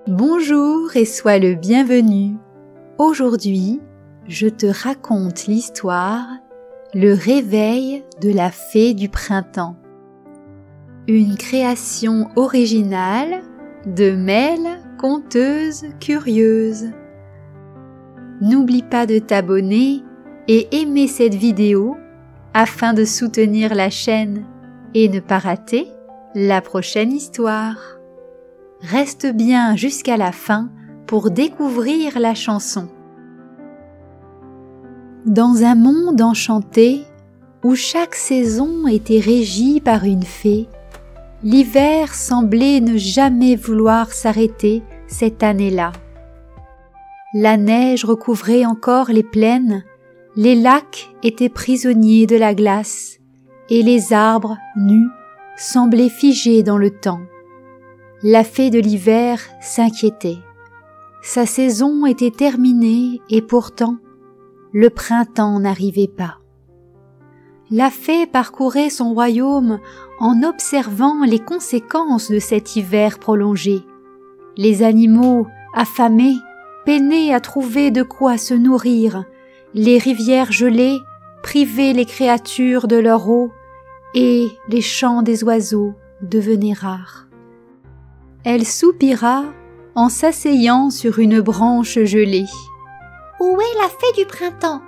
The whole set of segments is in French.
Bonjour et sois le bienvenu. Aujourd'hui, je te raconte l'histoire Le réveil de la fée du printemps. Une création originale de Mel, conteuse curieuse. N'oublie pas de t'abonner et aimer cette vidéo afin de soutenir la chaîne et ne pas rater la prochaine histoire. Reste bien jusqu'à la fin pour découvrir la chanson. Dans un monde enchanté, où chaque saison était régie par une fée, l'hiver semblait ne jamais vouloir s'arrêter cette année-là. La neige recouvrait encore les plaines, les lacs étaient prisonniers de la glace, et les arbres, nus, semblaient figés dans le temps. La fée de l'hiver s'inquiétait. Sa saison était terminée et pourtant, le printemps n'arrivait pas. La fée parcourait son royaume en observant les conséquences de cet hiver prolongé. Les animaux, affamés, peinaient à trouver de quoi se nourrir. Les rivières gelées privaient les créatures de leur eau et les chants des oiseaux devenaient rares. Elle soupira en s'asseyant sur une branche gelée. « Où est la fée du printemps?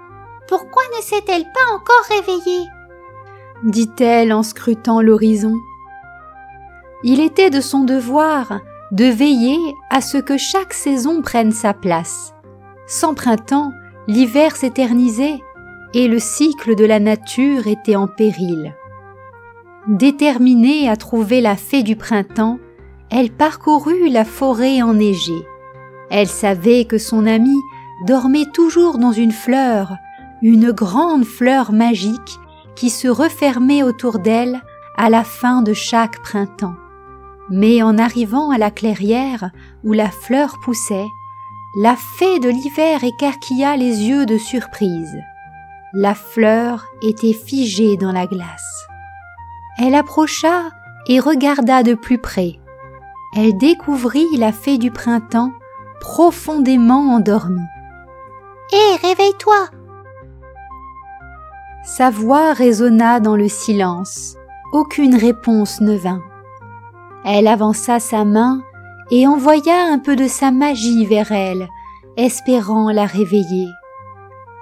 Pourquoi ne s'est-elle pas encore réveillée ?» dit-elle en scrutant l'horizon. Il était de son devoir de veiller à ce que chaque saison prenne sa place. Sans printemps, l'hiver s'éternisait et le cycle de la nature était en péril. Déterminée à trouver la fée du printemps, elle parcourut la forêt enneigée. Elle savait que son amie dormait toujours dans une fleur, une grande fleur magique qui se refermait autour d'elle à la fin de chaque printemps. Mais en arrivant à la clairière où la fleur poussait, la fée de l'hiver écarquilla les yeux de surprise. La fleur était figée dans la glace. Elle approcha et regarda de plus près. Elle découvrit la fée du printemps profondément endormie. « Hé, réveille-toi !» Sa voix résonna dans le silence. Aucune réponse ne vint. Elle avança sa main et envoya un peu de sa magie vers elle, espérant la réveiller.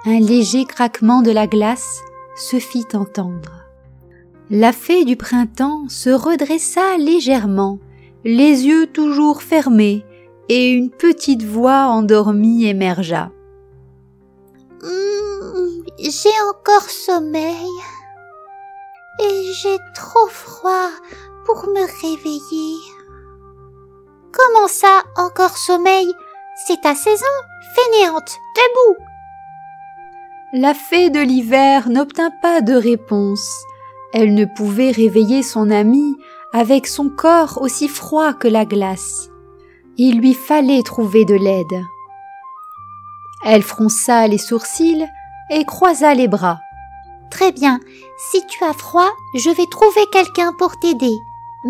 Un léger craquement de la glace se fit entendre. La fée du printemps se redressa légèrement, les yeux toujours fermés, et une petite voix endormie émergea. J'ai encore sommeil et j'ai trop froid pour me réveiller. Comment ça, encore sommeil? C'est ta saison, fainéante, debout! La fée de l'hiver n'obtint pas de réponse. Elle ne pouvait réveiller son amie avec son corps aussi froid que la glace. Il lui fallait trouver de l'aide. Elle fronça les sourcils et croisa les bras. « Très bien, si tu as froid, je vais trouver quelqu'un pour t'aider.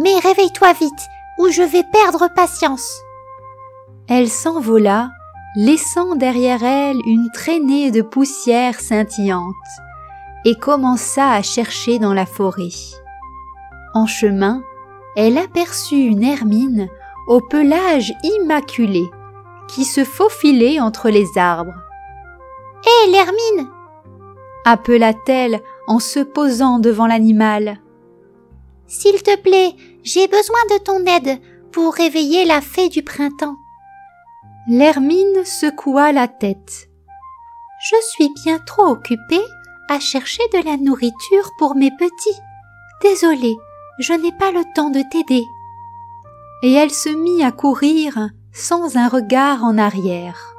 Mais réveille-toi vite, ou je vais perdre patience. » Elle s'envola, laissant derrière elle une traînée de poussière scintillante, et commença à chercher dans la forêt. En chemin, elle aperçut une hermine au pelage immaculé, qui se faufilait entre les arbres. « Hé, l'hermine !» appela-t-elle en se posant devant l'animal. « S'il te plaît, j'ai besoin de ton aide pour réveiller la fée du printemps. » L'hermine secoua la tête. « Je suis bien trop occupée à chercher de la nourriture pour mes petits. Désolée, je n'ai pas le temps de t'aider. » Et elle se mit à courir sans un regard en arrière.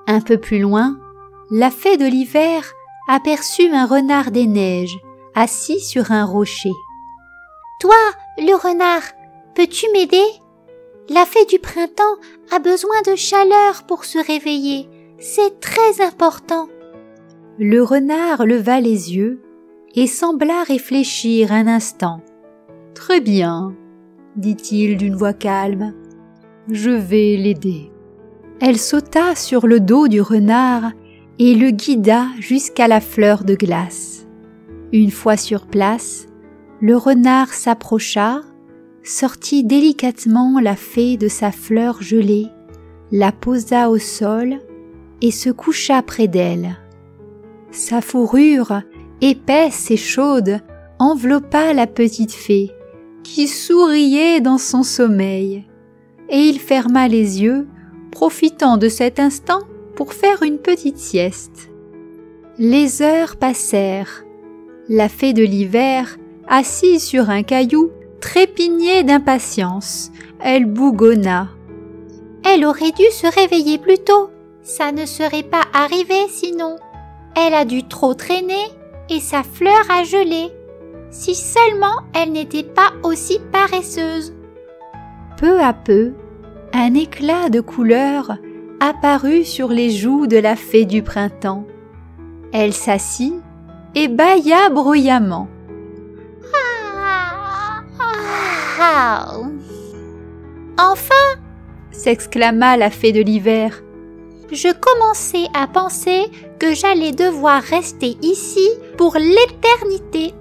Un peu plus loin, la fée de l'hiver aperçut un renard des neiges assis sur un rocher. « Toi, le renard, peux-tu m'aider? La fée du printemps a besoin de chaleur pour se réveiller. C'est très important. » Le renard leva les yeux et sembla réfléchir un instant. « Très bien, dit-il d'une voix calme. je vais l'aider. » Elle sauta sur le dos du renard et le guida jusqu'à la fleur de glace. Une fois sur place, le renard s'approcha, sortit délicatement la fée de sa fleur gelée, la posa au sol et se coucha près d'elle. Sa fourrure, épaisse et chaude, enveloppa la petite fée, qui souriait dans son sommeil, et il ferma les yeux, profitant de cet instant pour faire une petite sieste. Les heures passèrent. La fée de l'hiver, assise sur un caillou, trépignait d'impatience. Elle bougonna. Elle aurait dû se réveiller plus tôt. Ça ne serait pas arrivé sinon. Elle a dû trop traîner et sa fleur a gelé. Si seulement elle n'était pas aussi paresseuse. Peu à peu, un éclat de couleur apparut sur les joues de la fée du printemps. Elle s'assit et bâilla bruyamment. Enfin, s'exclama la fée de l'hiver. Je commençais à penser que j'allais devoir rester ici pour l'éternité.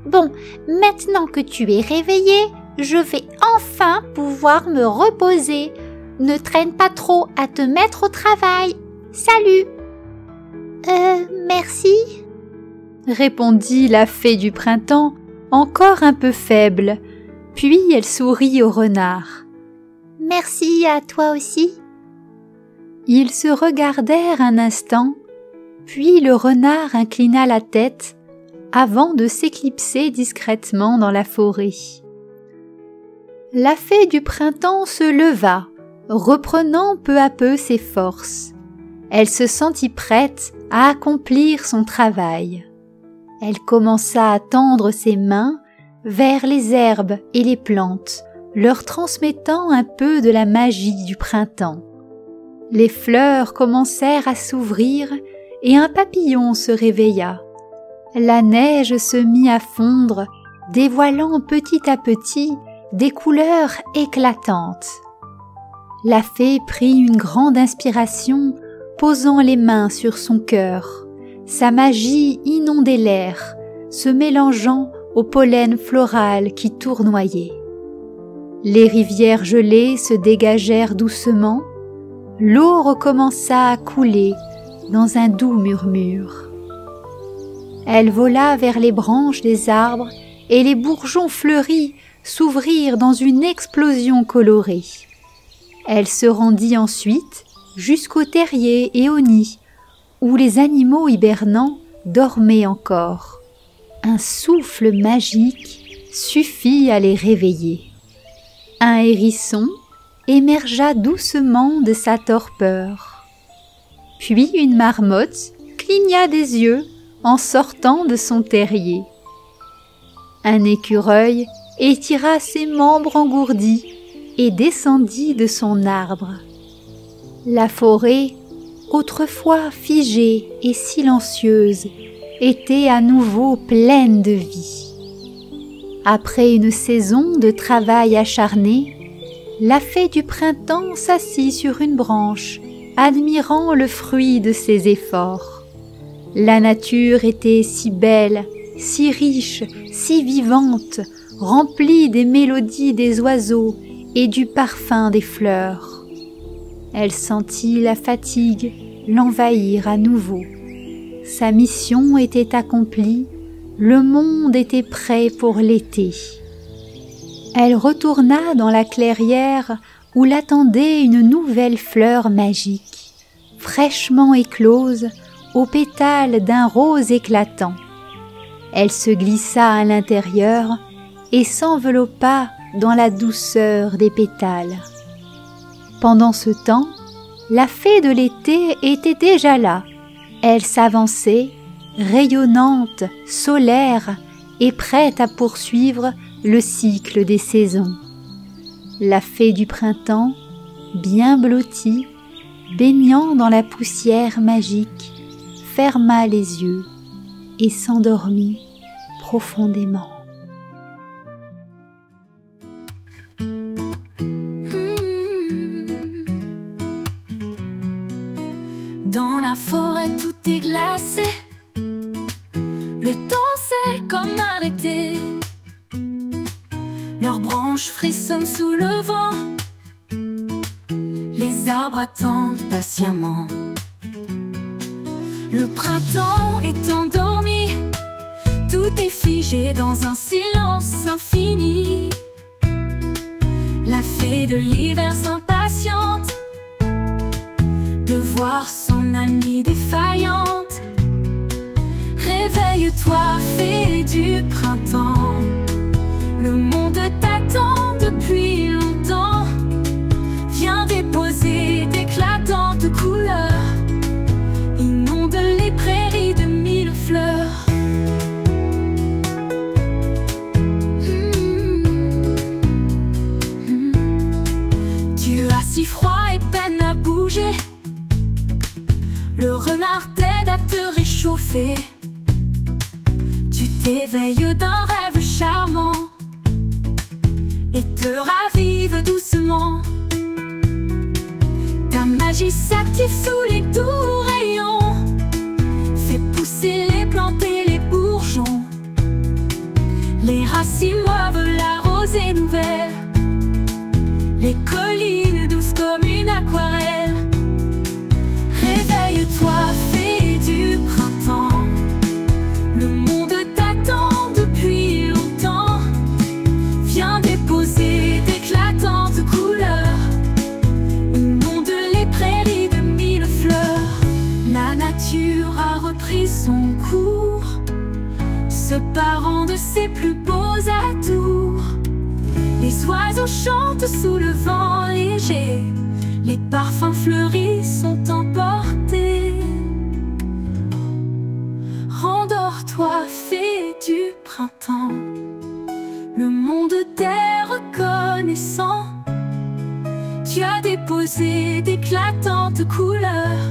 Bon, maintenant que tu es réveillée, je vais enfin pouvoir me reposer. Ne traîne pas trop à te mettre au travail. Salut. Merci, répondit la fée du printemps, encore un peu faible, puis elle sourit au renard. Merci à toi aussi. Ils se regardèrent un instant, puis le renard inclina la tête avant de s'éclipser discrètement dans la forêt. La fée du printemps se leva, reprenant peu à peu ses forces. Elle se sentit prête à accomplir son travail. Elle commença à tendre ses mains vers les herbes et les plantes, leur transmettant un peu de la magie du printemps. Les fleurs commencèrent à s'ouvrir et un papillon se réveilla. La neige se mit à fondre, dévoilant petit à petit des couleurs éclatantes. La fée prit une grande inspiration, posant les mains sur son cœur. Sa magie inondait l'air, se mélangeant au pollen floral qui tournoyait. Les rivières gelées se dégagèrent doucement, l'eau recommença à couler dans un doux murmure. Elle vola vers les branches des arbres et les bourgeons fleuris s'ouvrirent dans une explosion colorée. Elle se rendit ensuite jusqu'au terrier et au nid, où les animaux hibernants dormaient encore. Un souffle magique suffit à les réveiller. Un hérisson émergea doucement de sa torpeur. Puis une marmotte cligna des yeux en sortant de son terrier. Un écureuil étira ses membres engourdis et descendit de son arbre. La forêt, autrefois figée et silencieuse, était à nouveau pleine de vie. Après une saison de travail acharné, la fée du printemps s'assit sur une branche, admirant le fruit de ses efforts. La nature était si belle, si riche, si vivante, remplie des mélodies des oiseaux et du parfum des fleurs. Elle sentit la fatigue l'envahir à nouveau. Sa mission était accomplie, le monde était prêt pour l'été. Elle retourna dans la clairière où l'attendait une nouvelle fleur magique, fraîchement éclose aux pétales d'un rose éclatant. Elle se glissa à l'intérieur et s'enveloppa dans la douceur des pétales. Pendant ce temps, la fée de l'été était déjà là. Elle s'avançait, rayonnante, solaire et prête à poursuivre le cycle des saisons. La fée du printemps, bien blottie, baignant dans la poussière magique, ferma les yeux et s'endormit profondément. est glacé. Le temps s'est comme arrêté. Leurs branches frissonnent sous le vent. Les arbres attendent patiemment. Le printemps est endormi. Tout est figé dans un silence infini. La fée de l'hiver s'impatiente de voir son amie défaillante. Réveille-toi, fée du printemps. Le monde t'attend depuis longtemps. Viens déposer d'éclatantes couleurs. Inonde les prairies de mille fleurs. Tu as si froid et peine à bouger. Le renard t'aide à te réchauffer. Tu t'éveilles d'un rêve charmant et te ravive doucement. Ta magie s'active sous les doux rayons. Fais pousser les plantes et les bourgeons. Les racines moivent la rosée nouvelle. Les collines douces comme une aquarelle. Réveille-toi, fée du printemps. Le monde t'attend depuis longtemps. Viens déposer d'éclatantes couleurs. Inonde les prairies de mille fleurs. La nature a repris son cours, se parant de ses plus beaux atours. Les oiseaux chantent sous le vent léger. Les parfums fleuris sont emportés. Rendors-toi, fée du printemps. Le monde t'est reconnaissant. Tu as déposé d'éclatantes couleurs.